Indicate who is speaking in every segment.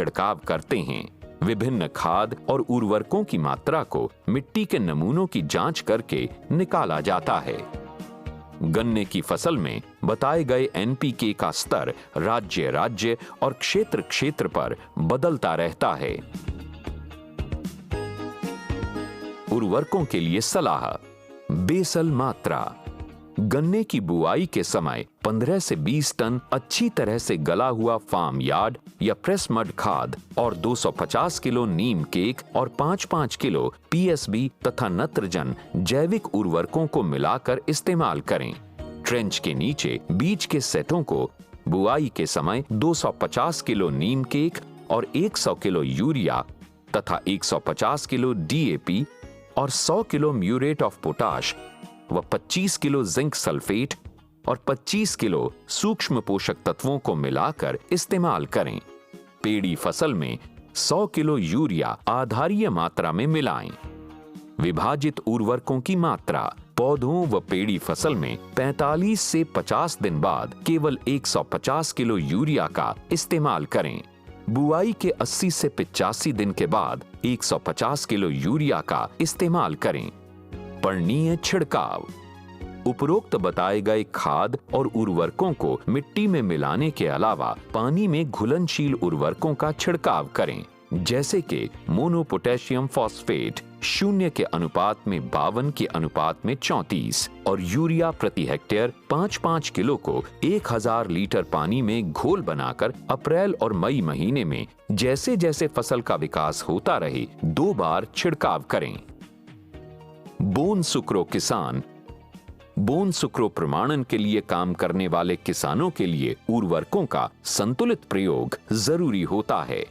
Speaker 1: छिड़काव करते हैं। विभिन्न खाद और उर्वरकों की मात्रा को मिट्टी के नमूनों की जांच करके निकाला जाता है। गन्ने की फसल में बताए गए एनपीके का स्तर राज्य और क्षेत्र पर बदलता रहता है। उर्वरकों के लिए सलाह। बेसल मात्रा। गन्ने की बुआई के समय 15 से 20 टन अच्छी तरह से गला हुआ फार्म यार्ड या प्रेस मड खाद और 250 किलो नीम केक और 5-5 किलो पीएसबी तथा नत्रजन जैविक उर्वरकों को मिलाकर इस्तेमाल करें। ट्रेंच के नीचे बीज के सेटों को बुआई के समय 250 किलो नीम केक और 100 किलो यूरिया तथा 150 किलो डीएपी और 100 किलो म्यूरेट ऑफ पोटाश व 25 किलो जिंक सल्फेट और 25 किलो सूक्ष्म पोषक तत्वों को मिलाकर इस्तेमाल करें। पेड़ी फसल में 100 किलो यूरिया आधारीय मात्रा में मिलाएं। विभाजित उर्वरकों की मात्रा। पौधों व पेड़ी फसल में 45 से 50 दिन बाद केवल 150 किलो यूरिया का इस्तेमाल करें। बुआई के 80 से 85 दिन के बाद 150 किलो यूरिया का इस्तेमाल करें। पर्णीय छिड़काव। उपरोक्त बताए गए खाद और उर्वरकों को मिट्टी में मिलाने के अलावा पानी में घुलनशील उर्वरकों का छिड़काव करें, जैसे कि मोनो पोटेशियम फॉस्फेट 0 के अनुपात में 52 के अनुपात में 34 और यूरिया प्रति हेक्टेयर 5-5 किलो को 1000 लीटर पानी में घोल बनाकर अप्रैल और मई महीने में जैसे जैसे फसल का विकास होता रहे 2 बार छिड़काव करें। बोन सुक्रो किसान। बोन सुक्रो प्रमाणन के लिए काम करने वाले किसानों के लिए उर्वरकों का संतुलित प्रयोग जरूरी होता है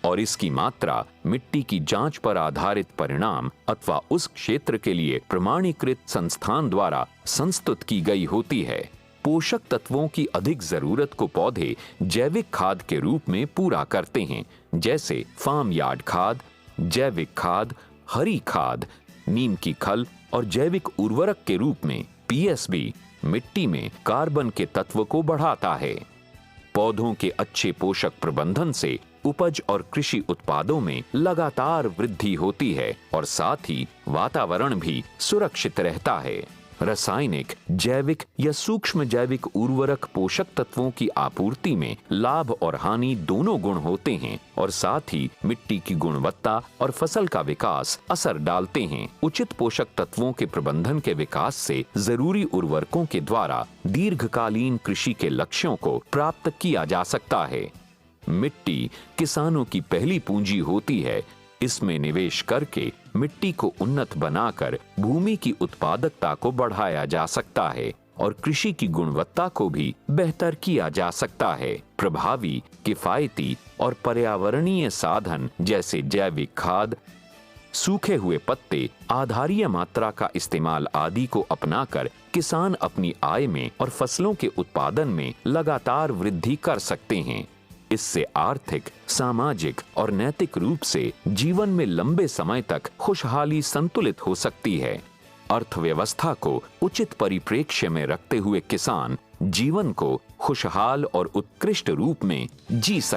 Speaker 1: और इसकी मात्रा मिट्टी की जांच पर आधारित परिणाम अथवा उस क्षेत्र के लिए प्रमाणीकृत संस्थान द्वारा संस्तुत की गई होती है। पोषक तत्वों की अधिक जरूरत को पौधे जैविक खाद के रूप में पूरा करते हैं, जैसे फार्म यार्ड खाद, जैविक खाद, हरी खाद, नीम की खल और जैविक उर्वरक के रूप में पीएसबी मिट्टी में कार्बन के तत्व को बढ़ाता है। पौधों के अच्छे पोषक प्रबंधन से उपज और कृषि उत्पादों में लगातार वृद्धि होती है और साथ ही वातावरण भी सुरक्षित रहता है। रासायनिक, जैविक या सूक्ष्म जैविक उर्वरक पोषक तत्वों की आपूर्ति में लाभ और हानि दोनों गुण होते हैं और साथ ही मिट्टी की गुणवत्ता और फसल का विकास असर डालते हैं। उचित पोषक तत्वों के प्रबंधन के विकास से जरूरी उर्वरकों के द्वारा दीर्घकालीन कृषि के लक्ष्यों को प्राप्त किया जा सकता है। मिट्टी किसानों की पहली पूंजी होती है। इसमें निवेश करके मिट्टी को उन्नत बनाकर भूमि की उत्पादकता को बढ़ाया जा सकता है और कृषि की गुणवत्ता को भी बेहतर किया जा सकता है। प्रभावी, किफायती और पर्यावरणीय साधन जैसे जैविक खाद, सूखे हुए पत्ते, आधारीय मात्रा का इस्तेमाल आदि को अपनाकर किसान अपनी आय में और फसलों के उत्पादन में लगातार वृद्धि कर सकते हैं। इससे आर्थिक, सामाजिक और नैतिक रूप से जीवन में लंबे समय तक खुशहाली संतुलित हो सकती है। अर्थव्यवस्था को उचित परिप्रेक्ष्य में रखते हुए किसान जीवन को खुशहाल और उत्कृष्ट रूप में जी सकते हैं।